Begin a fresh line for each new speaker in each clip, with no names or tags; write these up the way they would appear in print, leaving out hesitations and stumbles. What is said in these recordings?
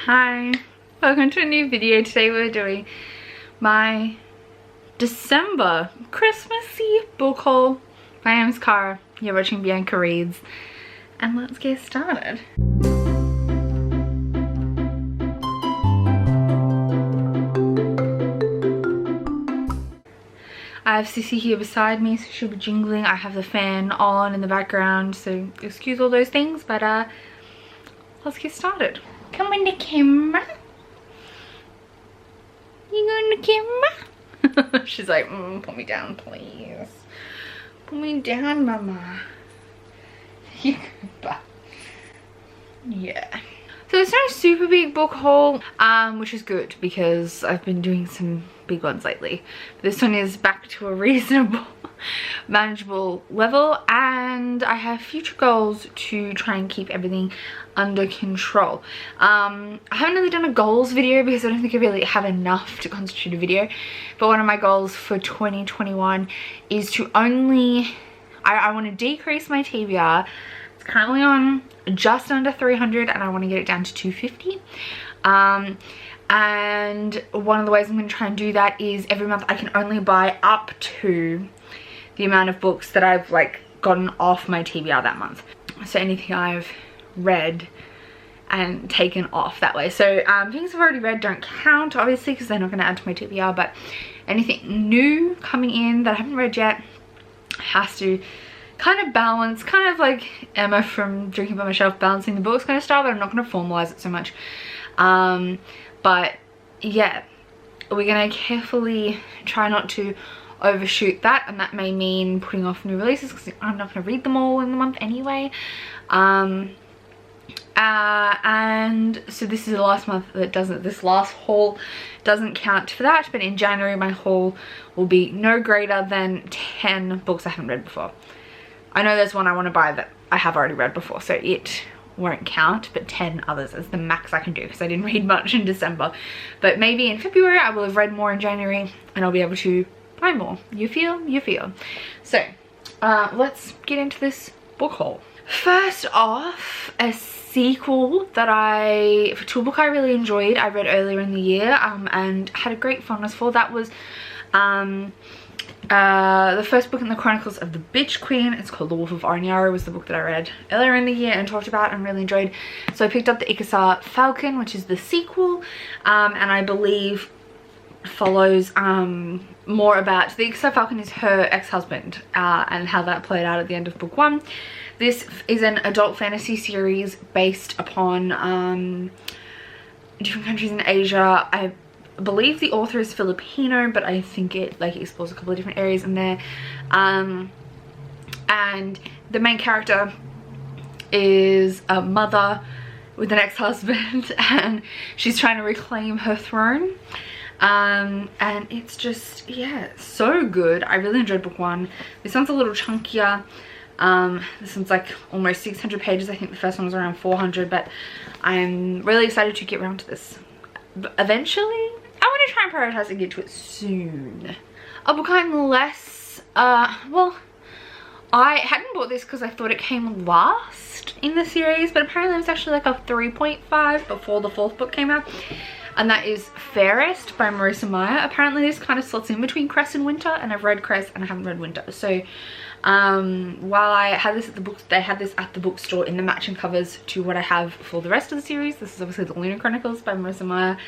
Hi, welcome to a new video. Today we're doing my December Christmassy book haul. My name's Cara, you're watching Bianca Reads, and let's get started. I have Sissy here beside me, so she'll be jingling. I have the fan on in the background, so excuse all those things, but let's get started. Come on the camera. You go on the camera? She's like, put me down, please. Put me down, mama. You go back. Yeah. So it's not a super big book haul, which is good because I've been doing some big ones lately. This one is back to a reasonable, manageable level, and I have future goals to try and keep everything under control. I haven't really done a goals video because I don't think I really have enough to constitute a video, but one of my goals for 2021 is to only, I want to decrease my TBR. It's currently on just under 300 and I want to get it down to 250. And one of the ways I'm going to try and do that is every month I can only buy up to the amount of books that I've like gotten off my TBR that month. So anything I've read and taken off that way. So things I've already read don't count obviously because they're not going to add to my TBR, but anything new coming in that I haven't read yet has to kind of balance, kind of like Emma from Drinking by Myself, balancing the books kind of style, but I'm not going to formalize it so much. But yeah, we're going to carefully try not to overshoot that, and that may mean putting off new releases because I'm not going to read them all in the month anyway. And so this is the last month that doesn't, this last haul doesn't count for that, but in January my haul will be no greater than 10 books I haven't read before. I know there's one I want to buy that I have already read before, so it won't count, but 10 others is the max I can do because I didn't read much in December. But maybe in February I will have read more in January and I'll be able to buy more. You feel? You feel. So let's get into this book haul. First off, a sequel that to a book I really enjoyed, I read earlier in the year and had a great fondness for. That was the first book in the Chronicles of the Bitch Queen. It's called The Wolf of Orniara. Was the book that I read earlier in the year and talked about and really enjoyed. So I picked up The Icasa Falcon, which is the sequel, and I believe follows more about, The Icasa Falcon is her ex-husband and how that played out at the end of book 1. This is an adult fantasy series based upon different countries in Asia. I believe the author is Filipino, but I think it like explores a couple of different areas in there. And the main character is a mother with an ex-husband and she's trying to reclaim her throne. And it's just, yeah, so good. I really enjoyed book 1. This one's a little chunkier. This one's like almost 600 pages. I think the first one was around 400, but I'm really excited to get around to this eventually. I want to try and prioritize and get to it soon. A book I'm less, well, I hadn't bought this because I thought it came last in the series, but apparently it was actually like a 3.5 before the 4th book came out, and that is Fairest by Marissa Meyer. Apparently this kind of slots in between Cress and Winter, and I've read Cress and I haven't read Winter. So while I had this at the book, they had this at the bookstore in the matching covers to what I have for the rest of the series. This is obviously The Lunar Chronicles by Marissa Meyer.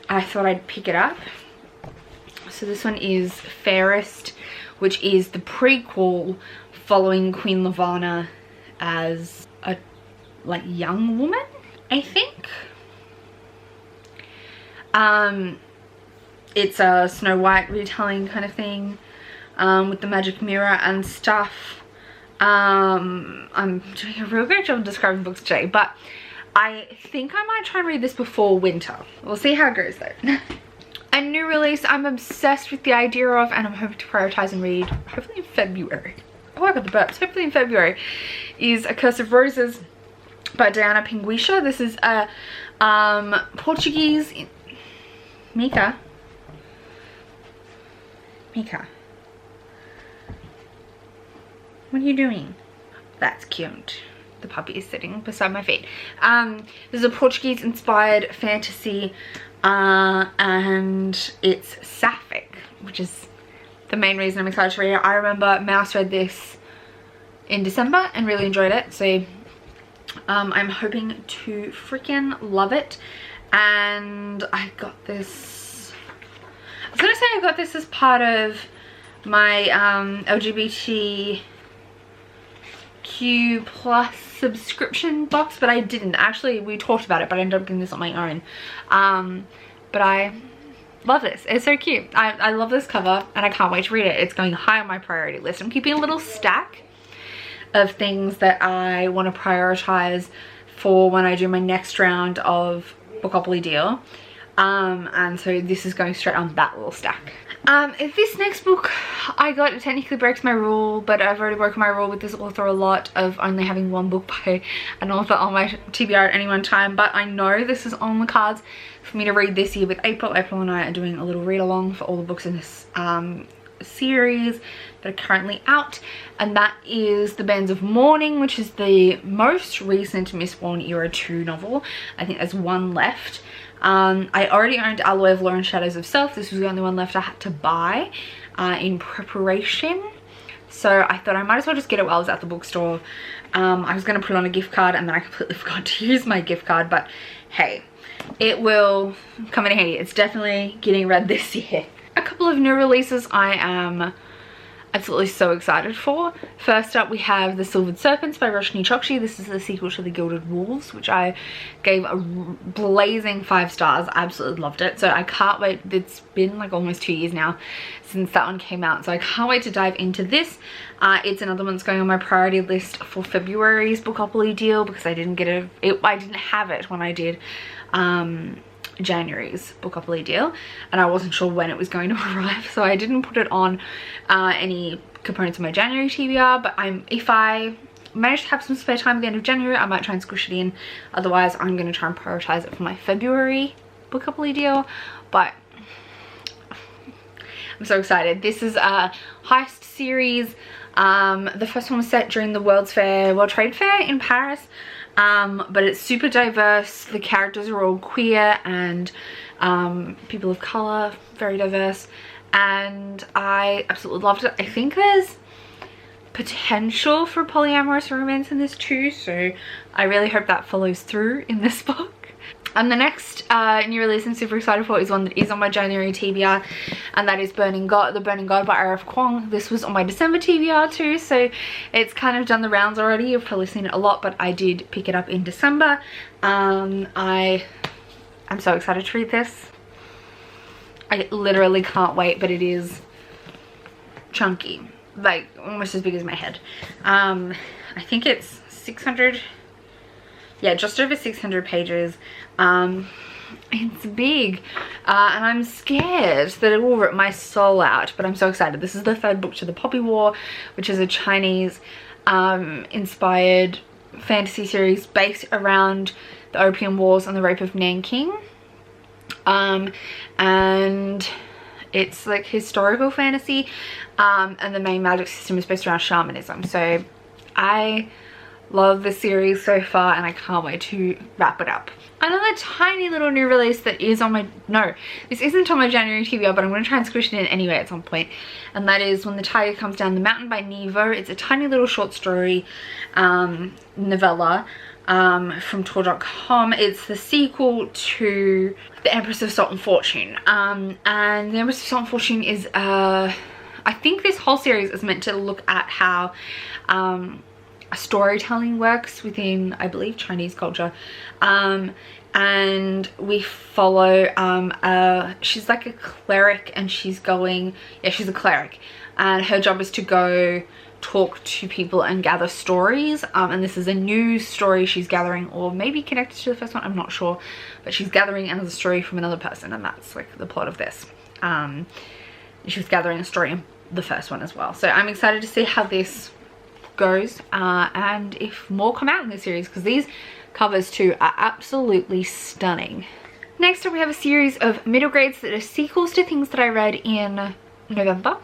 I thought I'd pick it up. So this one is Fairest, which is the prequel following Queen Lavanna as a like young woman, I think. It's a Snow White retelling kind of thing, with the magic mirror and stuff. I'm doing a real great job of describing the books today, but I think I might try and read this before winter. We'll see how it goes though. A new release I'm obsessed with the idea of, and I'm hoping to prioritize and read hopefully in February. Oh, I got the burps. Hopefully in February, is A Curse of Roses by Diana Pinguisha. This is a Portuguese. Mika. What are you doing? That's cute. the puppy is sitting beside my feet. This is a Portuguese inspired fantasy, and it's sapphic, which is the main reason I'm excited to read it. I remember Mouse read this in December and really enjoyed it, so I'm hoping to freaking love it. And I got this, I was gonna say I got this as part of my LGBTQ plus subscription box, but I didn't. Actually, we talked about it, but I ended up getting this on my own. But I love this. It's so cute. I love this cover and I can't wait to read it. It's going high on my priority list. I'm keeping a little stack of things that I want to prioritize for when I do my next round of Bookopoly deal. And so this is going straight on that little stack. This next book I got, it technically breaks my rule, but I've already broken my rule with this author a lot of only having one book by an author on my TBR at any one time, but I know this is on the cards for me to read this year with April. April and I are doing a little read along for all the books in this series that are currently out, and that is The Bands of Mourning, which is the most recent Mistborn Era 2 novel. I think there's one left. I already owned Alloy of Law and Shadows of Self. This was the only one left I had to buy in preparation, so I thought I might as well just get it while I was at the bookstore. I was going to put it on a gift card and then I completely forgot to use my gift card, but hey, it will come in handy. It's definitely getting read this year. A couple of new releases I am absolutely so excited for. First up, we have The Silvered Serpents by Roshni Chokshi. This is the sequel to The Gilded Wolves, which I gave a blazing 5 stars. I absolutely loved it, so I can't wait. It's been like almost 2 years now since that one came out, so I can't wait to dive into this. It's another one that's going on my priority list for February's Bookopoly deal, because I didn't get I didn't have it when I did January's Bookopoly deal, and I wasn't sure when it was going to arrive, so I didn't put it on any components of my January TBR. But if I manage to have some spare time at the end of January, I might try and squish it in. Otherwise, I'm going to try and prioritize it for my February Bookopoly deal. But I'm so excited. This is a heist series. The first one was set during the World Trade Fair in Paris. But it's super diverse. The characters are all queer and people of color, very diverse, and I absolutely loved it. I think there's potential for polyamorous romance in this too, so I really hope that follows through in this book. And the next new release I'm super excited for is one that is on my January TBR, and that is The Burning God by R.F. Kuang. This was on my December TBR too, so it's kind of done the rounds already. You've probably seen it a lot, but I did pick it up in December. I'm so excited to read this. I literally can't wait, but it is chunky, like almost as big as my head. I think it's 600, yeah, just over 600 pages. It's big, and I'm scared that it will rip my soul out, but I'm so excited. This is the third book to The Poppy War, which is a Chinese inspired fantasy series based around the Opium Wars and the rape of Nanking, and it's like historical fantasy, and the main magic system is based around shamanism. So I love the series so far and I can't wait to wrap it up. Another tiny little new release that is on my, no, this isn't on my January TBR, but I'm going to try and squish it in anyway at some point, and that is When the Tiger Comes Down the Mountain by Nevo. It's a tiny little short story novella from Tor.com. It's the sequel to The Empress of Salt and Fortune, and The Empress of Salt and Fortune is I think this whole series is meant to look at how storytelling works within, I believe, Chinese culture, and we follow she's like a cleric, and she's going, yeah, she's a cleric, and her job is to go talk to people and gather stories, and this is a new story she's gathering, or maybe connected to the first one, I'm not sure, but she's gathering another story from another person, and that's like the plot of this. She was gathering a story in the first one as well, so I'm excited to see how this goes, and if more come out in this series, because these covers too are absolutely stunning. Next up, we have a series of middle grades that are sequels to things that I read in November.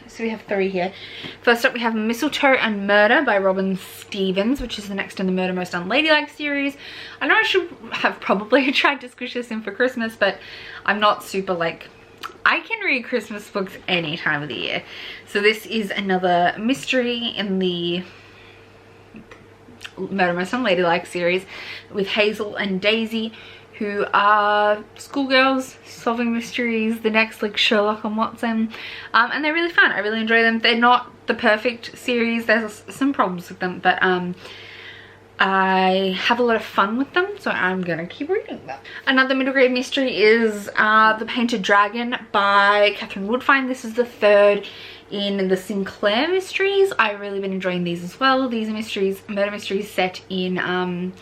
So we have 3 here. First up we have Mistletoe and Murder by Robin Stevens, which is the next in the Murder Most Unladylike series. I know I should have probably tried to squish this in for Christmas, but I'm not super like, I can read Christmas books any time of the year. So this is another mystery in the Murder Most Unladylike series with Hazel and Daisy, who are schoolgirls solving mysteries, the next like Sherlock and Watson, and they're really fun. I really enjoy them. They're not the perfect series, there's some problems with them, but I have a lot of fun with them, so I'm gonna keep reading them. Another middle grade mystery is The Painted Dragon by Catherine Woodfine. This is the 3rd in the Sinclair mysteries. I've really been enjoying these as well. These are mysteries, murder mysteries set in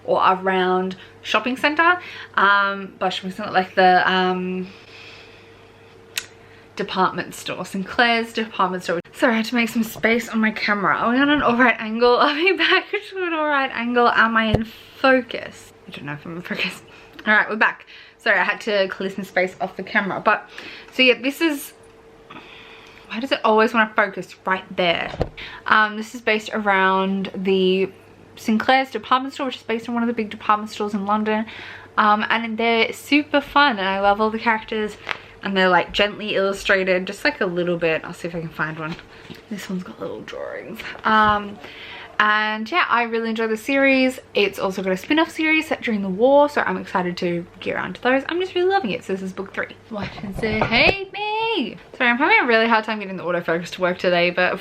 or around shopping centre, by shopping centre, like the department store, Sinclair's department store. Sorry, I had to make some space on my camera. Are we on an alright angle? Are we back to an alright angle? Am I in focus? I don't know if I'm in focus. Alright, we're back. Sorry, I had to clear some space off the camera. But, so yeah, this is, why does it always want to focus right there? This is based around the Sinclair's department store, which is based on one of the big department stores in London. And they're super fun, and I love all the characters. And they're like gently illustrated, just like a little bit. I'll see if I can find one. This one's got little drawings. And yeah, I really enjoy the series. It's also got a spin-off series set during the war, so I'm excited to get around to those. I'm just really loving it. So this is book 3. Watch and say, hate me. Sorry, I'm having a really hard time getting the autofocus to work today, but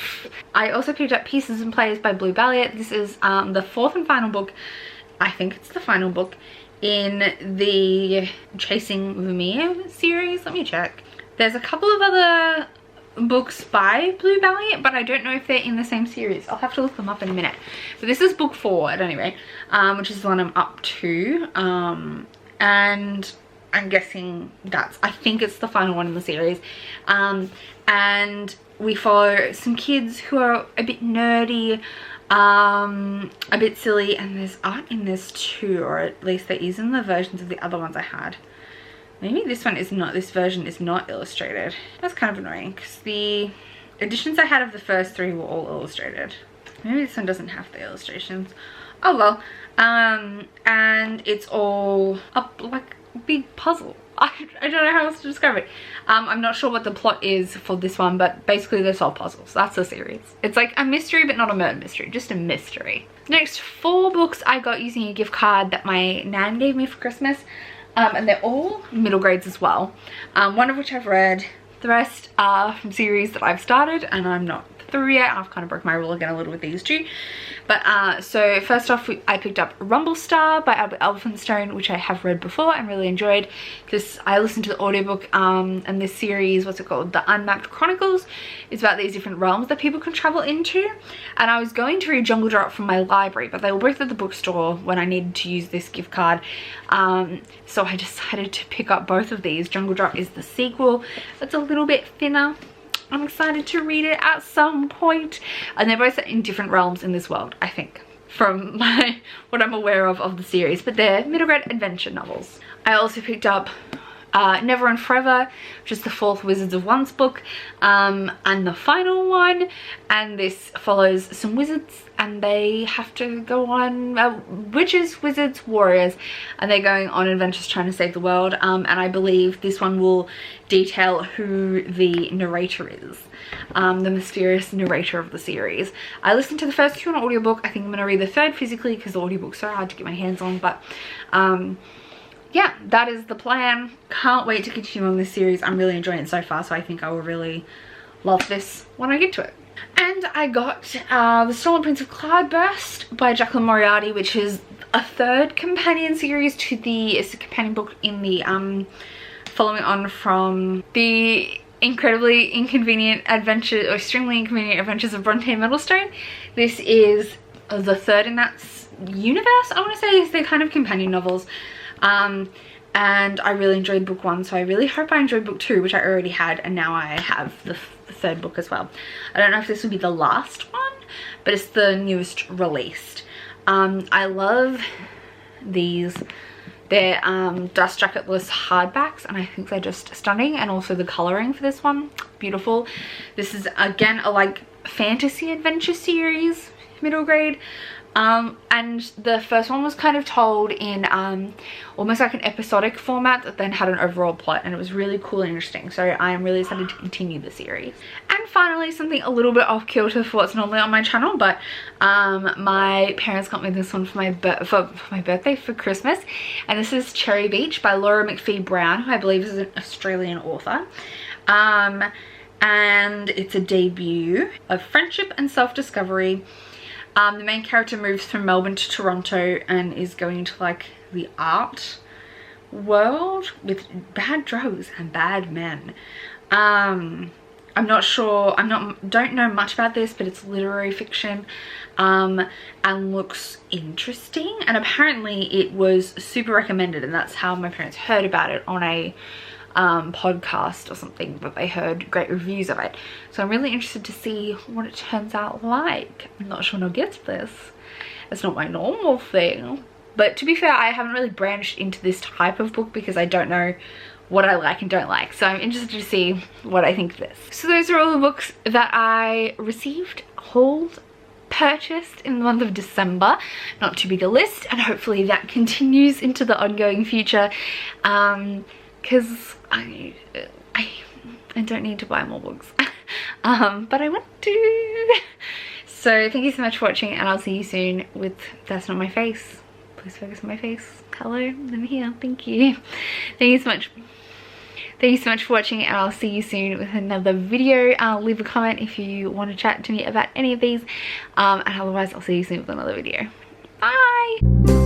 I also picked up Pieces and Plays by Blue Balliet. This is the 4th and final book. I think it's the final book in the Chasing Vermeer series. Let me check. There's a couple of other books by Blue Balliet, but I don't know if they're in the same series. I'll have to look them up in a minute. But this is book 4 at any rate, which is the one I'm up to, and I'm guessing I think it's the final one in the series. And we follow some kids who are a bit nerdy, a bit silly, and there's art in this too, or at least there is in the versions of the other ones I had. Maybe this one is not, this version is not illustrated. That's kind of annoying because the editions I had of the first 3 were all illustrated. Maybe this one doesn't have the illustrations. Oh well. And it's all up like a big puzzle. I don't know how else to describe it. I'm not sure what the plot is for this one, but basically they solve puzzles. That's the series. It's like a mystery, but not a murder mystery, just a mystery. Next 4 books I got using a gift card that my nan gave me for Christmas. And they're all middle grades as well. One of which I've read. The rest are from series that I've started and I'm not through yet. I've kind of broke my rule again a little with these two. But so first off, I picked up Rumble Star by Albert Elphinstone, which I have read before and really enjoyed, because I listened to the audiobook, and this series, what's it called, The Unmapped Chronicles, is about these different realms that people can travel into. And I was going to read Jungle Drop from my library, but they were both at the bookstore when I needed to use this gift card. So I decided to pick up both of these. Jungle Drop is the sequel. It's a little bit thinner. I'm excited to read it at some point. And they're both set in different realms in this world, I think, from what I'm aware of the series. But they're middle grade adventure novels. I also picked up Never and Forever, which is the 4th Wizards of Once book, and the final one. And this follows some wizards, and they have to go on witches, wizards, warriors, and they're going on adventures trying to save the world. And I believe this one will detail who the narrator is, the mysterious narrator of the series. I listened to the first 2 on audiobook. I think I'm going to read the 3rd physically because the audiobook's so hard to get my hands on, but yeah, that is the plan. Can't wait to continue on this series. I'm really enjoying it so far, so I think I will really love this when I get to it. And I got The Stolen Prince of Cloudburst by Jacqueline Moriarty, which is a 3rd companion series to the, it's a companion book in the following on from the incredibly inconvenient adventures, or extremely inconvenient adventures of Bronte Middlestone. This is the 3rd in that universe, I want to say. They're kind of companion novels. And I really enjoyed book 1, so I really hope I enjoyed book 2, which I already had, and now I have the 3rd book as well. I don't know if this will be the last one, but it's the newest released. I love these They're dust jacketless hardbacks, and I think they're just stunning. And also the coloring for this one, beautiful. This is again a like fantasy adventure series, middle grade. And the first one was kind of told in almost like an episodic format that then had an overall plot, and it was really cool and interesting. So I am really excited to continue the series. And finally, something a little bit off kilter for what's normally on my channel, but my parents got me this one for my birthday, for Christmas, and this is Cherry Beach by Laura McPhee Brown, who I believe is an Australian author. And it's a debut of friendship and self-discovery. The main character moves from Melbourne to Toronto and is going to like the art world with bad drugs and bad men. I'm not sure, don't know much about this, but it's literary fiction, and looks interesting. And apparently it was super recommended, and that's how my parents heard about it, on a podcast or something, but they heard great reviews of it. So I'm really interested to see what it turns out like. I'm not sure I'll get this. It's not my normal thing. But to be fair, I haven't really branched into this type of book because I don't know what I like and don't like. So I'm interested to see what I think of this. So those are all the books that I received, hauled, purchased in the month of December. Not too big a list, and hopefully that continues into the ongoing future. Because I don't need to buy more books. But I want to. So thank you so much for watching, and I'll see you soon with That's Not My Face. Please focus on my face. Hello, I'm here. Thank you. Thank you so much. Thank you so much for watching, and I'll see you soon with another video. Leave a comment if you want to chat to me about any of these. And otherwise, I'll see you soon with another video. Bye!